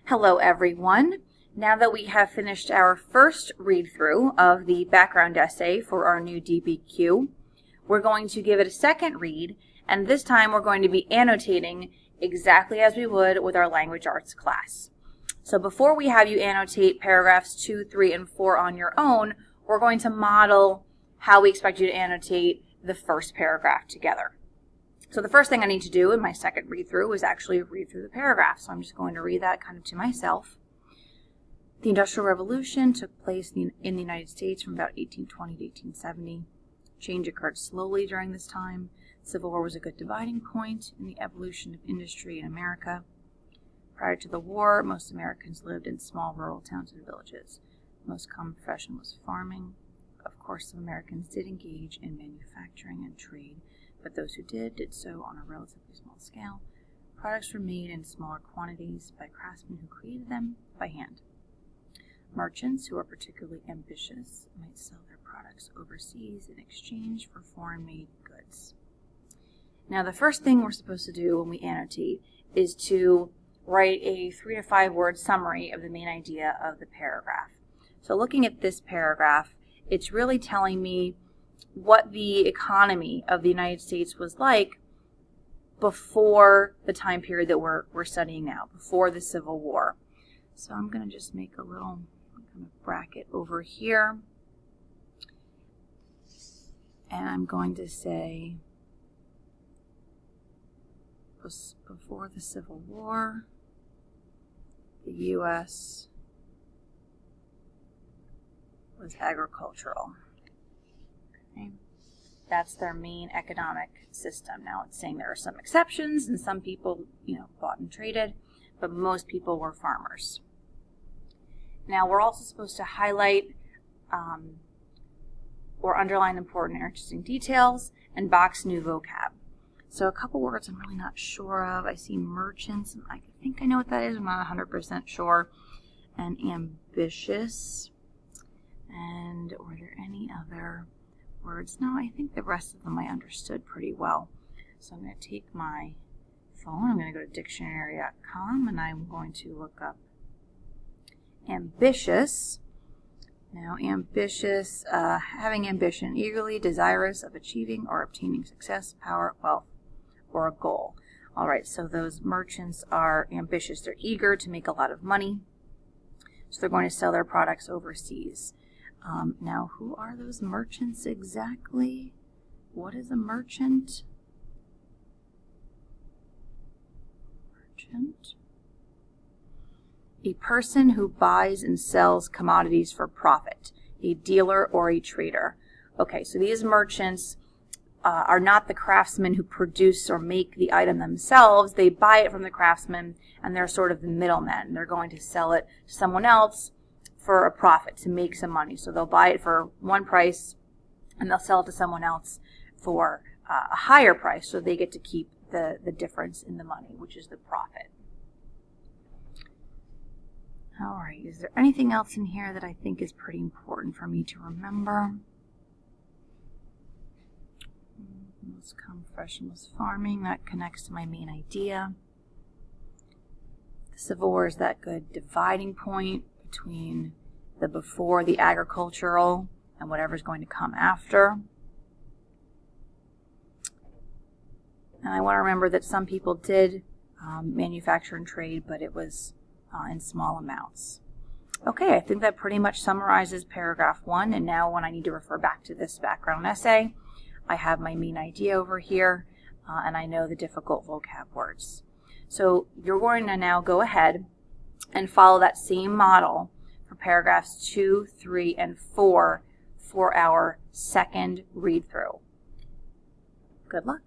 Hello everyone. Now that we have finished our first read-through of the background essay for our new DBQ, we're going to give it a second read, and this time we're going to be annotating exactly as we would with our language arts class. So before we have you annotate paragraphs 2, 3, and 4 on your own, we're going to model how we expect you to annotate the first paragraph together. So the first thing I need to do in my second read-through is actually read through the paragraph. So I'm just going to read that kind of to myself. The Industrial Revolution took place in the United States from about 1820 to 1870. Change occurred slowly during this time. Civil War was a good dividing point in the evolution of industry in America. Prior to the war, most Americans lived in small rural towns and villages. The most common profession was farming. Of course, some Americans did engage in manufacturing and trade, but those who did so on a relatively small scale. Products were made in smaller quantities by craftsmen who created them by hand. Merchants who are particularly ambitious might sell their products overseas in exchange for foreign-made goods. Now, the first thing we're supposed to do when we annotate is to write a 3 to 5 word summary of the main idea of the paragraph. So looking at this paragraph, it's really telling me what the economy of the United States was like before the time period that we're studying now, before the Civil War. So I'm going to just make a little kind of bracket over here. And I'm going to say before the Civil War, the U.S. was agricultural. Okay. That's their main economic system. Now it's saying there are some exceptions and some people, bought and traded, but most people were farmers. Now we're also supposed to highlight or underline important and interesting details and box new vocab. So a couple words I'm really not sure of. I see merchants, and I think I know what that is. I'm not 100% sure. And ambitious. And were there any other words? No, I think the rest of them I understood pretty well. So I'm going to take my phone. I'm going to go to dictionary.com and I'm going to look up ambitious. Now, ambitious, having ambition, eagerly desirous of achieving or obtaining success, power, wealth, or a goal. All right, so those merchants are ambitious. They're eager to make a lot of money, so they're going to sell their products overseas. Now, who are those merchants exactly? What is a merchant? Merchant. A person who buys and sells commodities for profit, a dealer or a trader. Okay, so these merchants are not the craftsmen who produce or make the item themselves. They buy it from the craftsman, and they're sort of the middlemen. They're going to sell it to someone else for a profit, to make some money. So they'll buy it for one price, and they'll sell it to someone else for a higher price, so they get to keep the difference in the money, which is the profit. All right, is there anything else in here that I think is pretty important for me to remember? Most common profession was farming. That connects to my main idea. The Civil War is that good dividing point between the before, the agricultural, and whatever's going to come after. And I want to remember that some people did manufacture and trade, but it was in small amounts. Okay, I think that pretty much summarizes paragraph 1, and now when I need to refer back to this background essay, I have my main idea over here, and I know the difficult vocab words. So you're going to now go ahead and follow that same model for paragraphs 2, 3, and 4 for our second read-through. Good luck.